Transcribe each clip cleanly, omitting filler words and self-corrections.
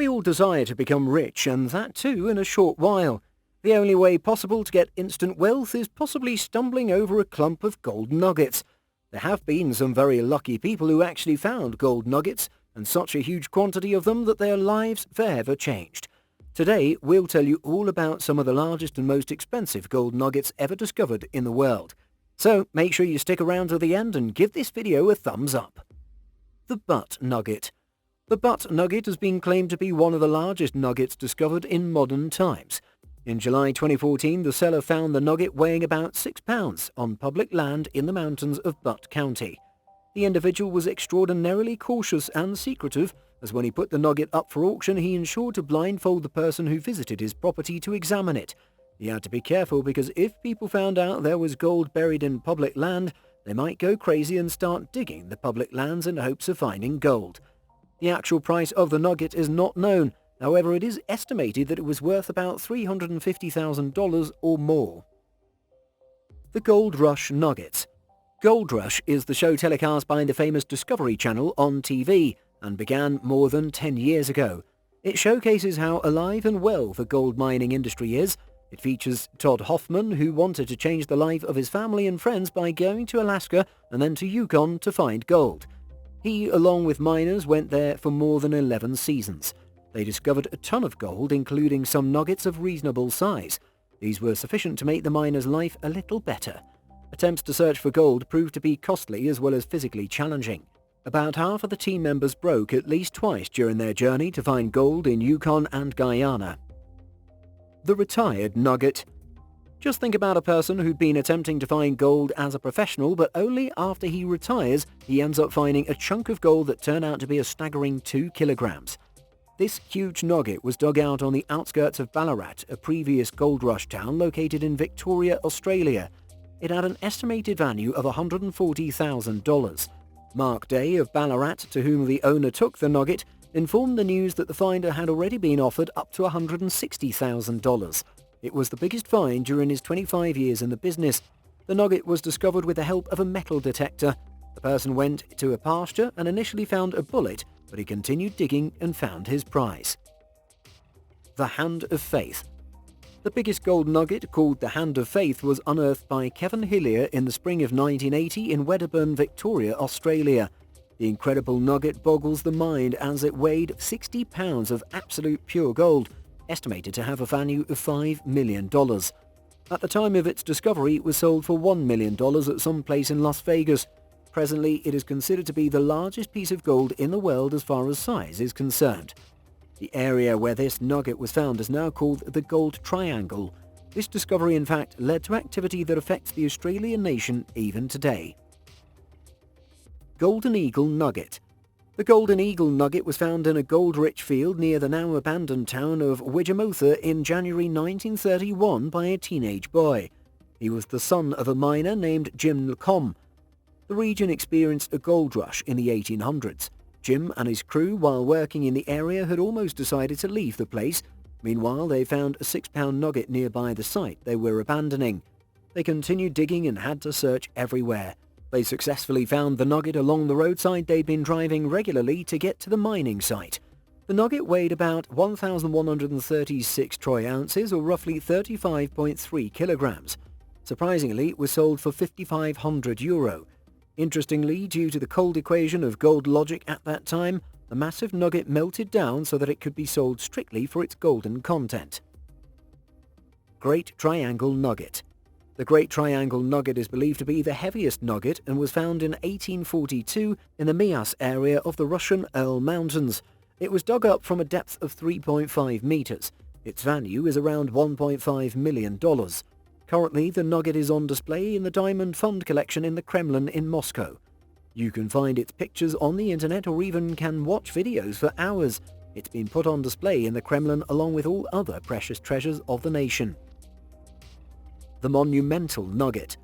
We all desire to become rich, and that too in a short while. The only way possible to get instant wealth is possibly stumbling over a clump of gold nuggets. There have been some very lucky people who actually found gold nuggets, and such a huge quantity of them that their lives forever changed. Today, we'll tell you all about some of the largest and most expensive gold nuggets ever discovered in the world. So make sure you stick around to the end and give this video a thumbs up. The Butt Nugget. The Butt Nugget has been claimed to be one of the largest nuggets discovered in modern times. In July 2014, the seller found the nugget weighing about 6 pounds on public land in the mountains of Butt County. The individual was extraordinarily cautious and secretive, as when he put the nugget up for auction, he ensured to blindfold the person who visited his property to examine it. He had to be careful because if people found out there was gold buried in public land, they might go crazy and start digging the public lands in hopes of finding gold. The actual price of the nugget is not known. However, it is estimated that it was worth about $350,000 or more. The Gold Rush Nugget. Gold Rush is the show telecast by the famous Discovery Channel on TV and began more than 10 years ago. It showcases how alive and well the gold mining industry is. It features Todd Hoffman, who wanted to change the life of his family and friends by going to Alaska and then to Yukon to find gold. He, along with miners, went there for more than 11 seasons. They discovered a ton of gold, including some nuggets of reasonable size. These were sufficient to make the miner's life a little better. Attempts to search for gold proved to be costly as well as physically challenging. About half of the team members broke at least twice during their journey to find gold in Yukon and Guyana. The Retired Nugget. Just think about a person who'd been attempting to find gold as a professional, but only after he retires, he ends up finding a chunk of gold that turned out to be a staggering 2 kilograms. This huge nugget was dug out on the outskirts of Ballarat, a previous gold rush town located in Victoria, Australia. It had an estimated value of $140,000. Mark Day of Ballarat, to whom the owner took the nugget, informed the news that the finder had already been offered up to $160,000. It was the biggest find during his 25 years in the business. The nugget was discovered with the help of a metal detector. The person went to a pasture and initially found a bullet, but he continued digging and found his prize. The Hand of Faith. The biggest gold nugget, called the Hand of Faith, was unearthed by Kevin Hillier in the spring of 1980 in Wedderburn, Victoria, Australia. The incredible nugget boggles the mind as it weighed 60 pounds of absolute pure gold, estimated to have a value of $5 million. At the time of its discovery, it was sold for $1 million at some place in Las Vegas. Presently, it is considered to be the largest piece of gold in the world as far as size is concerned. The area where this nugget was found is now called the Gold Triangle. This discovery, in fact, led to activity that affects the Australian nation even today. Golden Eagle Nugget. The Golden Eagle Nugget was found in a gold-rich field near the now-abandoned town of Widgiemootha in January 1931 by a teenage boy. He was the son of a miner named Jim Lacombe. The region experienced a gold rush in the 1800s. Jim and his crew, while working in the area, had almost decided to leave the place. Meanwhile, they found a 6-pound nugget nearby the site they were abandoning. They continued digging and had to search everywhere. They successfully found the nugget along the roadside they'd been driving regularly to get to the mining site. The nugget weighed about 1,136 troy ounces, or roughly 35.3 kilograms. Surprisingly, it was sold for €5,500. Interestingly, due to the cold equation of gold logic at that time, the massive nugget melted down so that it could be sold strictly for its golden content. Great Triangle Nugget. The Great Triangle Nugget is believed to be the heaviest nugget and was found in 1842 in the Mias area of the Russian Ural Mountains. It was dug up from a depth of 3.5 meters. Its value is around $1.5 million. Currently, the nugget is on display in the Diamond Fund collection in the Kremlin in Moscow. You can find its pictures on the internet or even can watch videos for hours. It's been put on display in the Kremlin along with all other precious treasures of the nation. The Monumental Nugget.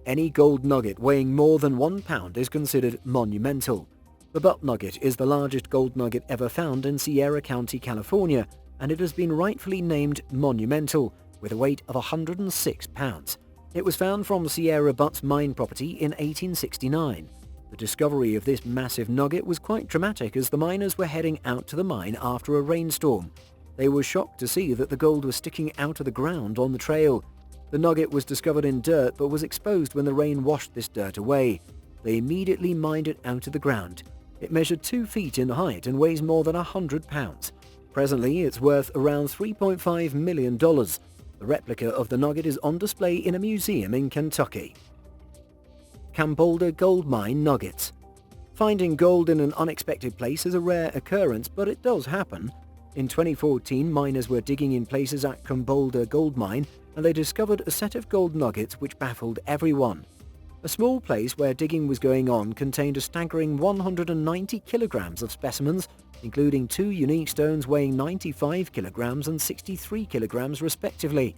Any gold nugget weighing more than 1 pound is considered monumental. The Butt Nugget is the largest gold nugget ever found in Sierra County, California, and it has been rightfully named monumental, with a weight of 106 pounds. It was found from Sierra Butt's mine property in 1869. The discovery of this massive nugget was quite dramatic as the miners were heading out to the mine after a rainstorm. They were shocked to see that the gold was sticking out of the ground on the trail. The nugget was discovered in dirt but was exposed when the rain washed this dirt away. They immediately mined it out of the ground. It measured 2 feet in height and weighs more than 100 pounds. Presently, it's worth around $3.5 million. The replica of the nugget is on display in a museum in Kentucky. Congo Gold Mine Nuggets. Finding gold in an unexpected place is a rare occurrence, but it does happen. In 2014, miners were digging in places at Congo Gold Mine and they discovered a set of gold nuggets which baffled everyone. A small place where digging was going on contained a staggering 190 kilograms of specimens, including 2 unique stones weighing 95 kilograms and 63 kilograms respectively.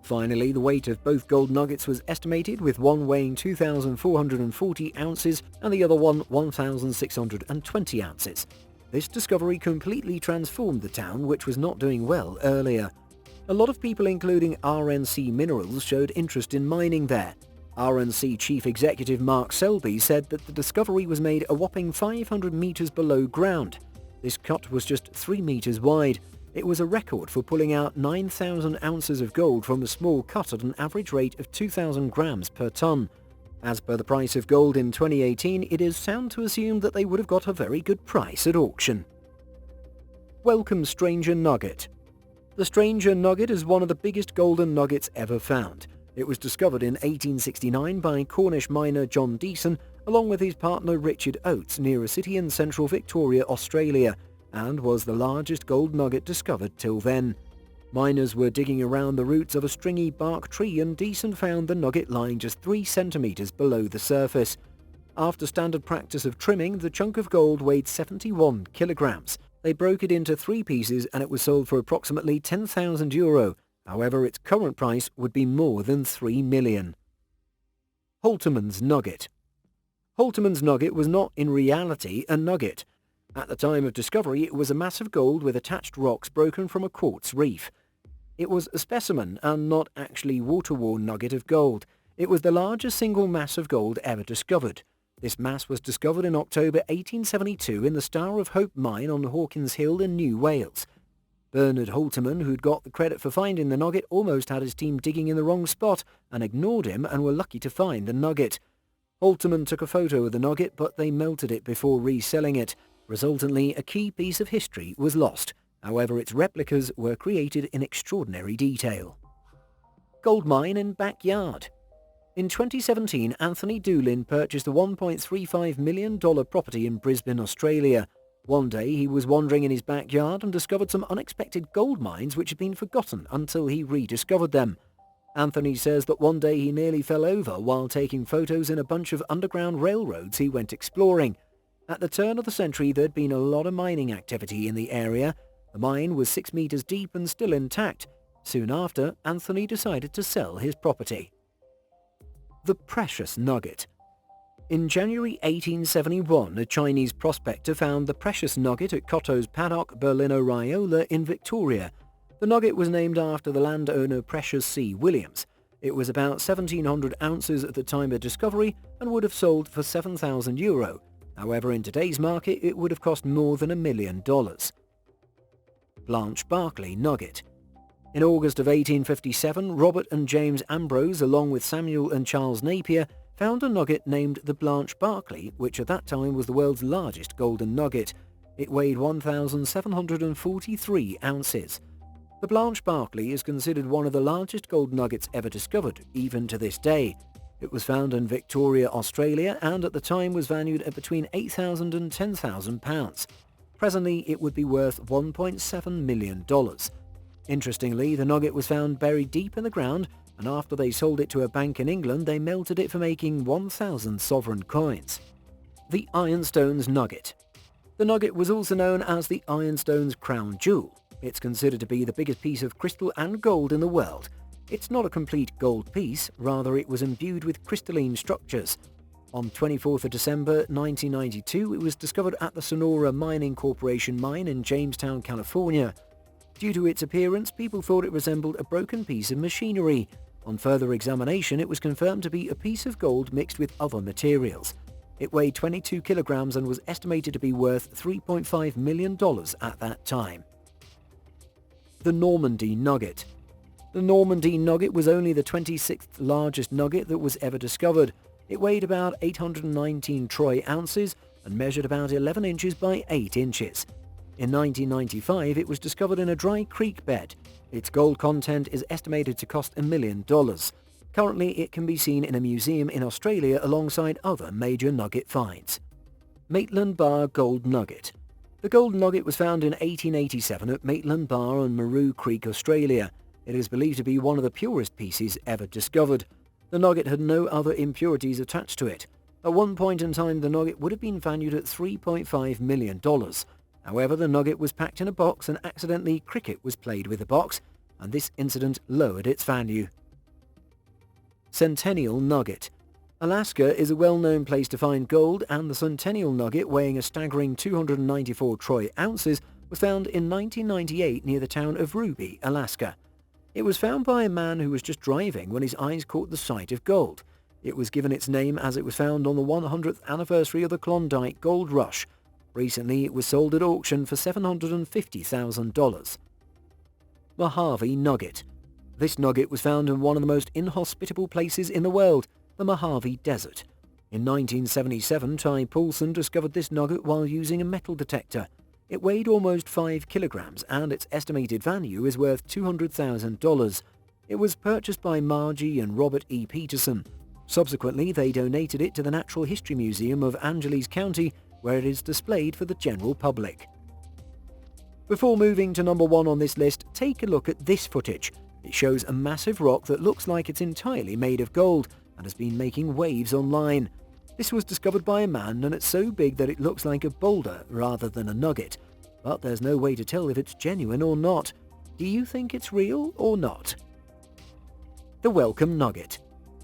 Finally, the weight of both gold nuggets was estimated, with one weighing 2,440 ounces and the other one 1,620 ounces. This discovery completely transformed the town, which was not doing well earlier. A lot of people, including RNC Minerals, showed interest in mining there. RNC Chief Executive Mark Selby said that the discovery was made a whopping 500 meters below ground. This cut was just 3 meters wide. It was a record for pulling out 9,000 ounces of gold from a small cut at an average rate of 2,000 grams per ton. As per the price of gold in 2018, it is sound to assume that they would have got a very good price at auction. Welcome Stranger Nugget. The Stranger Nugget is one of the biggest golden nuggets ever found. It was discovered in 1869 by Cornish miner John Deason, along with his partner Richard Oates, near a city in central Victoria, Australia, and was the largest gold nugget discovered till then. Miners were digging around the roots of a stringy bark tree and Deason found the nugget lying just 3 centimeters below the surface. After standard practice of trimming, the chunk of gold weighed 71 kilograms. They broke it into 3 pieces and it was sold for approximately €10,000. However, its current price would be more than $3 million. Holtermans Nugget. Holtermans Nugget was not in reality a nugget. At the time of discovery, it was a mass of gold with attached rocks broken from a quartz reef. It was a specimen and not actually water-worn nugget of gold. It was the largest single mass of gold ever discovered. This mass was discovered in October 1872 in the Star of Hope mine on Hawkins Hill in New Wales. Bernard Holterman, who'd got the credit for finding the nugget, almost had his team digging in the wrong spot and ignored him and were lucky to find the nugget. Holterman took a photo of the nugget, but they melted it before reselling it. Resultantly, a key piece of history was lost. However, its replicas were created in extraordinary detail. Gold mine in backyard. In 2017, Anthony Doolin purchased a $1.35 million property in Brisbane, Australia. One day he was wandering in his backyard and discovered some unexpected gold mines which had been forgotten until he rediscovered them. Anthony says that one day he nearly fell over while taking photos in a bunch of underground railroads he went exploring. At the turn of the century, there'd been a lot of mining activity in the area. The mine was 6 meters deep and still intact. Soon after, Anthony decided to sell his property. The Precious Nugget. In January 1871, a Chinese prospector found the Precious Nugget at Cotto's Paddock, Berlino Riola in Victoria. The nugget was named after the landowner Precious C. Williams. It was about 1,700 ounces at the time of discovery and would have sold for €7,000. However, in today's market, it would have cost more than $1 million. Blanche Barkley Nugget. In August of 1857, Robert and James Ambrose, along with Samuel and Charles Napier, found a nugget named the Blanche Barkley, which at that time was the world's largest golden nugget. It weighed 1,743 ounces. The Blanche Barkley is considered one of the largest gold nuggets ever discovered, even to this day. It was found in Victoria, Australia, and at the time was valued at between £8,000 and £10,000. Presently, it would be worth $1.7 million. Interestingly, the nugget was found buried deep in the ground, and after they sold it to a bank in England, they melted it for making 1,000 sovereign coins. The Ironstones Nugget. The nugget was also known as the Ironstones Crown Jewel. It's considered to be the biggest piece of crystal and gold in the world. It's not a complete gold piece, rather it was imbued with crystalline structures. On 24th of December 1992, it was discovered at the Sonora Mining Corporation mine in Jamestown, California. Due to its appearance, people thought it resembled a broken piece of machinery. On further examination, it was confirmed to be a piece of gold mixed with other materials. It weighed 22 kilograms and was estimated to be worth $3.5 million at that time. The Normandy Nugget. The Normandy Nugget was only the 26th largest nugget that was ever discovered. It weighed about 819 troy ounces and measured about 11 inches by 8 inches. In 1995, it was discovered in a dry creek bed. Its gold content is estimated to cost $1 million. Currently, it can be seen in a museum in Australia alongside other major nugget finds. Maitland Bar Gold Nugget. The gold nugget was found in 1887 at Maitland Bar on Maru Creek, Australia. It is believed to be one of the purest pieces ever discovered. The nugget had no other impurities attached to it. At one point in time, the nugget would have been valued at $3.5 million. However, the nugget was packed in a box and accidentally cricket was played with the box, and this incident lowered its value. Centennial Nugget. Alaska is a well-known place to find gold, and the Centennial Nugget, weighing a staggering 294 troy ounces, was found in 1998 near the town of Ruby, Alaska. It was found by a man who was just driving when his eyes caught the sight of gold. It was given its name as it was found on the 100th anniversary of the Klondike Gold Rush. Recently, it was sold at auction for $750,000. Mojave Nugget. This nugget was found in one of the most inhospitable places in the world, the Mojave Desert. In 1977, Ty Paulson discovered this nugget while using a metal detector. It weighed almost 5 kilograms and its estimated value is worth $200,000. It was purchased by Margie and Robert E. Peterson. Subsequently, they donated it to the Natural History Museum of Angeles County, where it is displayed for the general public. Before moving to number 1 on this list, take a look at this footage. It shows a massive rock that looks like it's entirely made of gold and has been making waves online. This was discovered by a man, and it's so big that it looks like a boulder rather than a nugget. But there's no way to tell if it's genuine or not. Do you think it's real or not? The Welcome Nugget.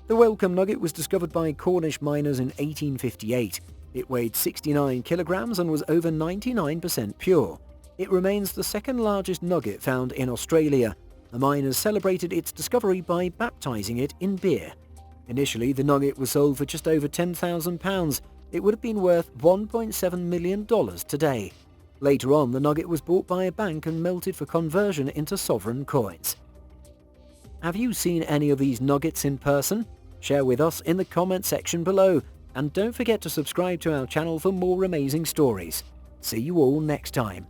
The Welcome Nugget was discovered by Cornish miners in 1858. It weighed 69 kilograms and was over 99% pure. It remains the second largest nugget found in Australia. The miners celebrated its discovery by baptizing it in beer. Initially, the nugget was sold for just over £10,000. It would have been worth $1.7 million today. Later on, the nugget was bought by a bank and melted for conversion into sovereign coins. Have you seen any of these nuggets in person? Share with us in the comment section below, and don't forget to subscribe to our channel for more amazing stories. See you all next time.